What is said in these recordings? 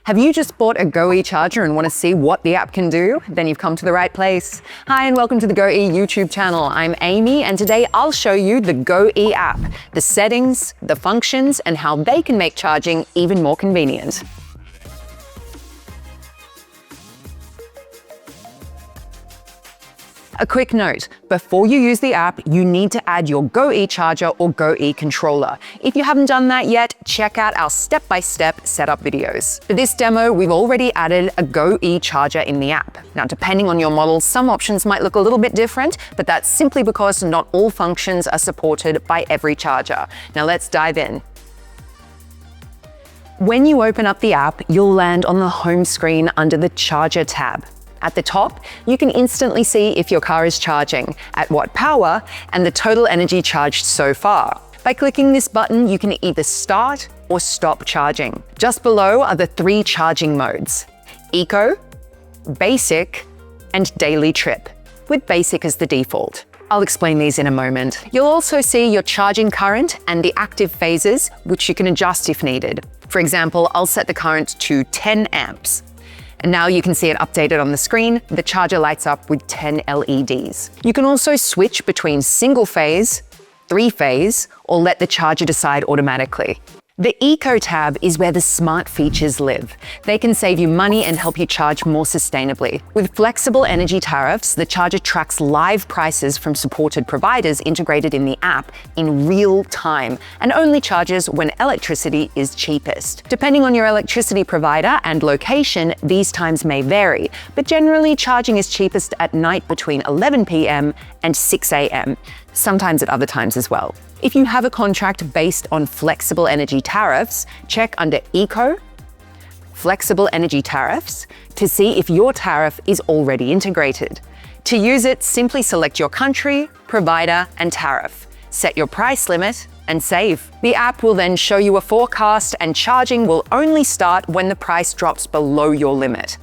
Have you just bought a GoE charger and want to see what the app can do? Then you've come to the right place. Hi and welcome to the GoE YouTube channel. I'm Amy and today I'll show you the GoE app, the settings, the functions, and how they can make charging even more convenient. A quick note, before you use the app, you need to add your GoE charger or GoE controller. If you haven't done that yet, check out our step-by-step setup videos. For this demo, we've already added a GoE charger in the app. Now, depending on your model, some options might look a little bit different, but that's simply because not all functions are supported by every charger. Now let's dive in. When you open up the app, you'll land on the home screen under the Charger tab. At the top, you can instantly see if your car is charging, at what power, and the total energy charged so far. By clicking this button, you can either start or stop charging. Just below are the 3 charging modes: Eco, Basic, and Daily Trip, with Basic as the default. I'll explain these in a moment. You'll also see your charging current and the active phases, which you can adjust if needed. For example, I'll set the current to 10 amps. And now you can see it updated on the screen. The charger lights up with 10 LEDs. You can also switch between single phase, 3-phase, or let the charger decide automatically. The Eco tab is where the smart features live. They can save you money and help you charge more sustainably. With flexible energy tariffs, the charger tracks live prices from supported providers integrated in the app in real time and only charges when electricity is cheapest. Depending on your electricity provider and location, these times may vary, but generally charging is cheapest at night between 11 p.m. and 6 a.m., sometimes at other times as well. If you have a contract based on flexible energy tariffs, check under Eco, Flexible Energy Tariffs, to see if your tariff is already integrated. To use it, simply select your country, provider, and tariff. Set your price limit and save. The app will then show you a forecast, and charging will only start when the price drops below your limit.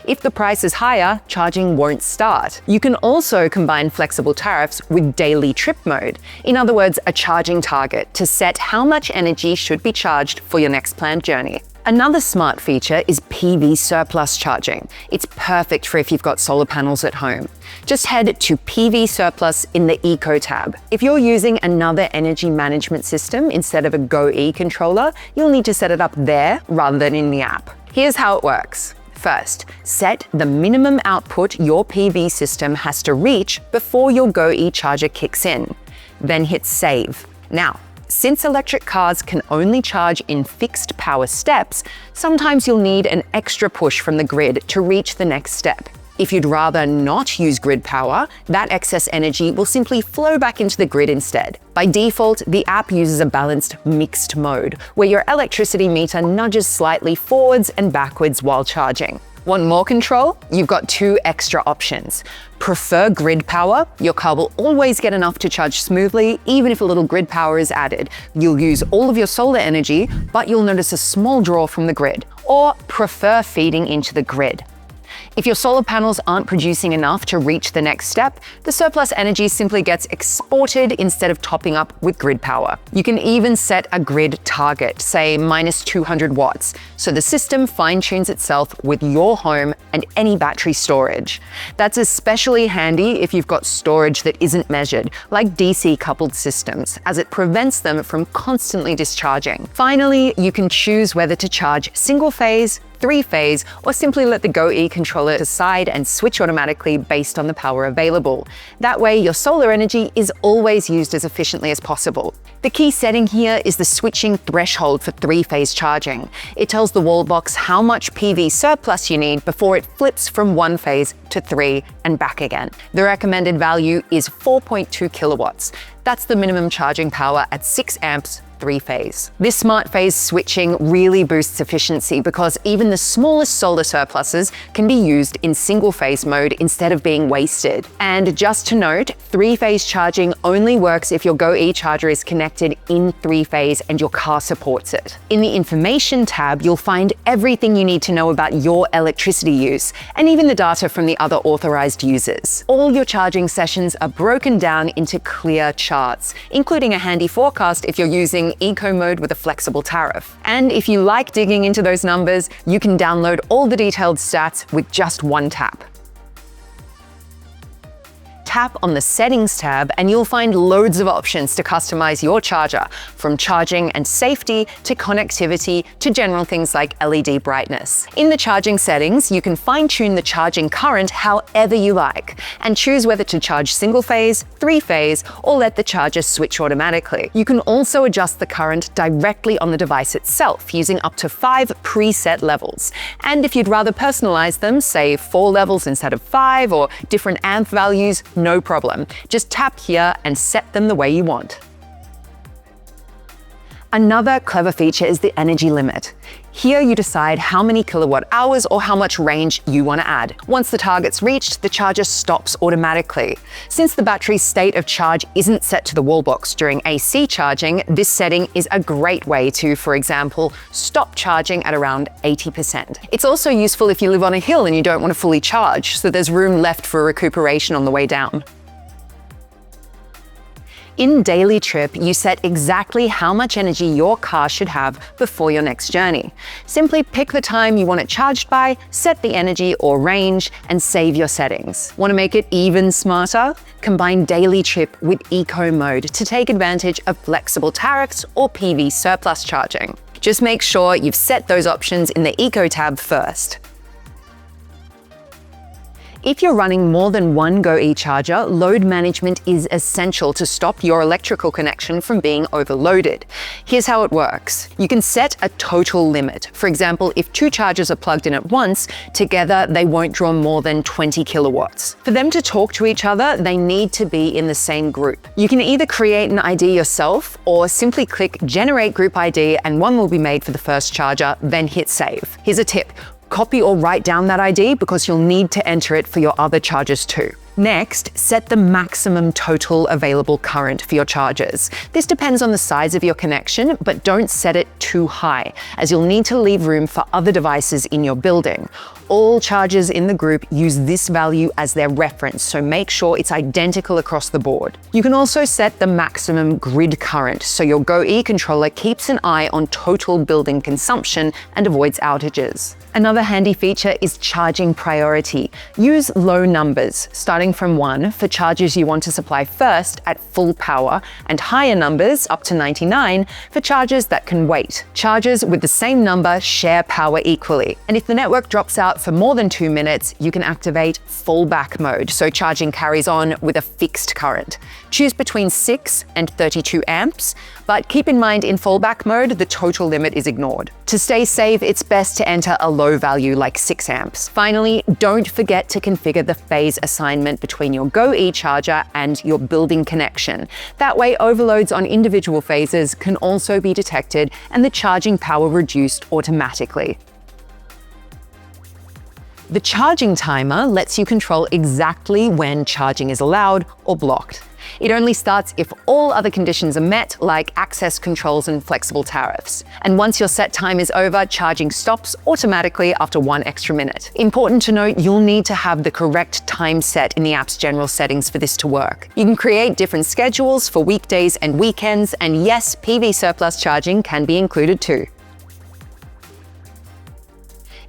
If the price is higher, charging won't start. You can also combine flexible tariffs with daily trip mode. In other words, a charging target to set how much energy should be charged for your next planned journey. Another smart feature is PV surplus charging. It's perfect for if you've got solar panels at home. Just head to PV surplus in the Eco tab. If you're using another energy management system instead of a GoE controller, you'll need to set it up there rather than in the app. Here's how it works. First, set the minimum output your PV system has to reach before your GoE charger kicks in. Then hit Save. Now, since electric cars can only charge in fixed power steps, sometimes you'll need an extra push from the grid to reach the next step. If you'd rather not use grid power, that excess energy will simply flow back into the grid instead. By default, the app uses a balanced mixed mode, where your electricity meter nudges slightly forwards and backwards while charging. Want more control? You've got 2 extra options. Prefer grid power? Your car will always get enough to charge smoothly, even if a little grid power is added. You'll use all of your solar energy, but you'll notice a small draw from the grid. Or prefer feeding into the grid. If your solar panels aren't producing enough to reach the next step, the surplus energy simply gets exported instead of topping up with grid power. You can even set a grid target, say -200 watts, so the system fine-tunes itself with your home and any battery storage. That's especially handy if you've got storage that isn't measured, like DC-coupled systems, as it prevents them from constantly discharging. Finally, you can choose whether to charge single-phase, 3-phase, or simply let the GoE controller decide and switch automatically based on the power available. That way, your solar energy is always used as efficiently as possible. The key setting here is the switching threshold for 3-phase charging. It tells the wall box how much PV surplus you need before it flips from 1 phase to 3 and back again. The recommended value is 4.2 kilowatts. That's the minimum charging power at 6 amps 3-phase. This smart phase switching really boosts efficiency because even the smallest solar surpluses can be used in single-phase mode instead of being wasted. And just to note, 3-phase charging only works if your GoE charger is connected in 3-phase and your car supports it. In the Information tab, you'll find everything you need to know about your electricity use and even the data from the other authorized users. All your charging sessions are broken down into clear charts, including a handy forecast if you're using using eco mode with a flexible tariff. And if you like digging into those numbers, you can download all the detailed stats with just one tap. Tap on the Settings tab and you'll find loads of options to customize your charger, from charging and safety to connectivity to general things like LED brightness. In the charging settings, you can fine-tune the charging current however you like and choose whether to charge single-phase, three-phase, or let the charger switch automatically. You can also adjust the current directly on the device itself using up to 5 preset levels. And if you'd rather personalize them, say 4 levels instead of 5 or different amp values, no problem. Just tap here and set them the way you want. Another clever feature is the energy limit. Here you decide how many kilowatt hours or how much range you want to add. Once the target's reached, the charger stops automatically. Since the battery's state of charge isn't set to the wall box during AC charging, this setting is a great way to, for example, stop charging at around 80%. It's also useful if you live on a hill and you don't want to fully charge, so there's room left for recuperation on the way down. In Daily Trip, you set exactly how much energy your car should have before your next journey. Simply pick the time you want it charged by, set the energy or range, and save your settings. Want to make it even smarter? Combine Daily Trip with Eco Mode to take advantage of flexible tariffs or PV surplus charging. Just make sure you've set those options in the Eco tab first. If you're running more than one GoE charger, load management is essential to stop your electrical connection from being overloaded. Here's how it works. You can set a total limit. For example, if 2 chargers are plugged in at once, together they won't draw more than 20 kilowatts. For them to talk to each other, they need to be in the same group. You can either create an ID yourself or simply click Generate Group ID and one will be made for the first charger, then hit Save. Here's a tip. Copy or write down that ID because you'll need to enter it for your other chargers too. Next, set the maximum total available current for your chargers. This depends on the size of your connection, but don't set it too high, as you'll need to leave room for other devices in your building. All chargers in the group use this value as their reference, so make sure it's identical across the board. You can also set the maximum grid current, so your GoE controller keeps an eye on total building consumption and avoids outages. Another handy feature is charging priority. Use low numbers, starting from 1 for chargers you want to supply first at full power, and higher numbers, up to 99, for chargers that can wait. Chargers with the same number share power equally, and if the network drops out for more than 2 minutes, you can activate fallback mode, so charging carries on with a fixed current. Choose between 6 and 32 amps, but keep in mind in fallback mode, the total limit is ignored. To stay safe, it's best to enter a low value like 6 amps. Finally, don't forget to configure the phase assignment between your GoE charger and your building connection. That way, overloads on individual phases can also be detected and the charging power reduced automatically. The charging timer lets you control exactly when charging is allowed or blocked. It only starts if all other conditions are met, like access controls and flexible tariffs. And once your set time is over, charging stops automatically after 1 extra minute. Important to note, you'll need to have the correct time set in the app's general settings for this to work. You can create different schedules for weekdays and weekends, and yes, PV surplus charging can be included too.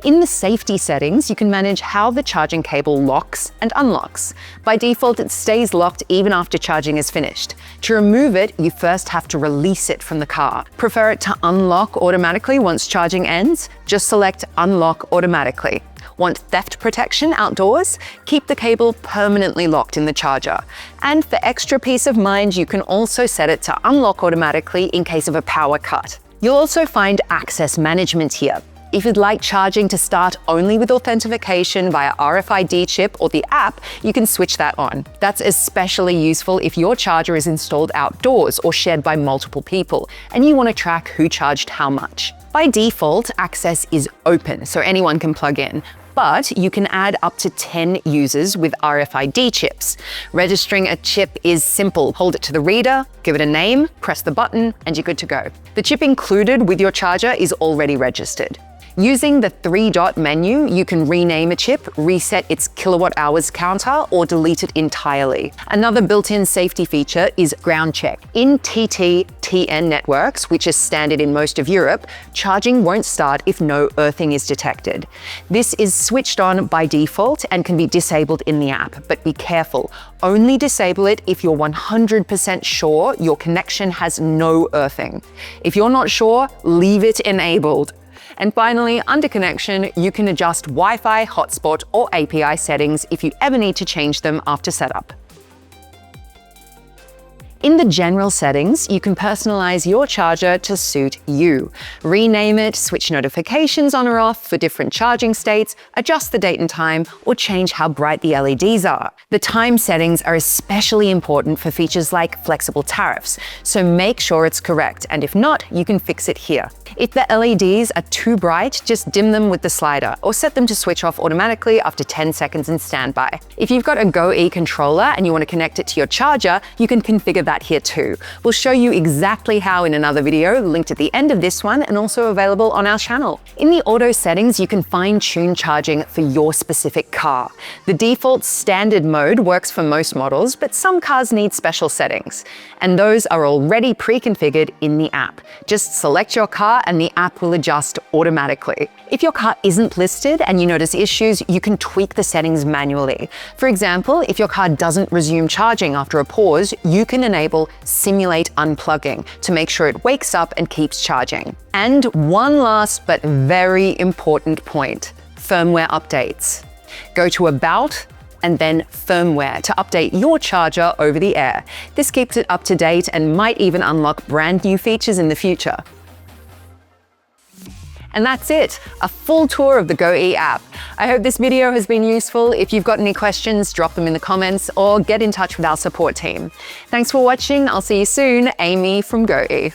In the safety settings, you can manage how the charging cable locks and unlocks. By default, it stays locked even after charging is finished. To remove it, you first have to release it from the car. Prefer it to unlock automatically once charging ends? Just select Unlock Automatically. Want theft protection outdoors? Keep the cable permanently locked in the charger. And for extra peace of mind, you can also set it to unlock automatically in case of a power cut. You'll also find access management here. If you'd like charging to start only with authentication via RFID chip or the app, you can switch that on. That's especially useful if your charger is installed outdoors or shared by multiple people, and you want to track who charged how much. By default, access is open, so anyone can plug in. But you can add up to 10 users with RFID chips. Registering a chip is simple. Hold it to the reader, give it a name, press the button, and you're good to go. The chip included with your charger is already registered. Using the 3-dot menu, you can rename a chip, reset its kilowatt hours counter, or delete it entirely. Another built-in safety feature is ground check. In TT-TN networks, which is standard in most of Europe, charging won't start if no earthing is detected. This is switched on by default and can be disabled in the app, but be careful. Only disable it if you're 100% sure your connection has no earthing. If you're not sure, leave it enabled. And finally, under connection, you can adjust Wi-Fi, hotspot, or API settings if you ever need to change them after setup. In the general settings, you can personalize your charger to suit you. Rename it, switch notifications on or off for different charging states, adjust the date and time, or change how bright the LEDs are. The time settings are especially important for features like flexible tariffs, so make sure it's correct, and if not, you can fix it here. If the LEDs are too bright, just dim them with the slider, or set them to switch off automatically after 10 seconds in standby. If you've got a GoE controller and you want to connect it to your charger, you can configure that here too. We'll show you exactly how in another video, linked at the end of this one and also available on our channel. In the auto settings, you can fine-tune charging for your specific car. The default standard mode works for most models, but some cars need special settings, and those are already pre-configured in the app. Just select your car and the app will adjust automatically. If your car isn't listed and you notice issues, you can tweak the settings manually. For example, if your car doesn't resume charging after a pause, you can enable simulate unplugging to make sure it wakes up and keeps charging. And one last but very important point, firmware updates. Go to About and then Firmware to update your charger over the air. This keeps it up to date and might even unlock brand new features in the future. And that's it, a full tour of the GoE app. I hope this video has been useful. If you've got any questions, drop them in the comments or get in touch with our support team. Thanks for watching. I'll see you soon. Amy from GoE.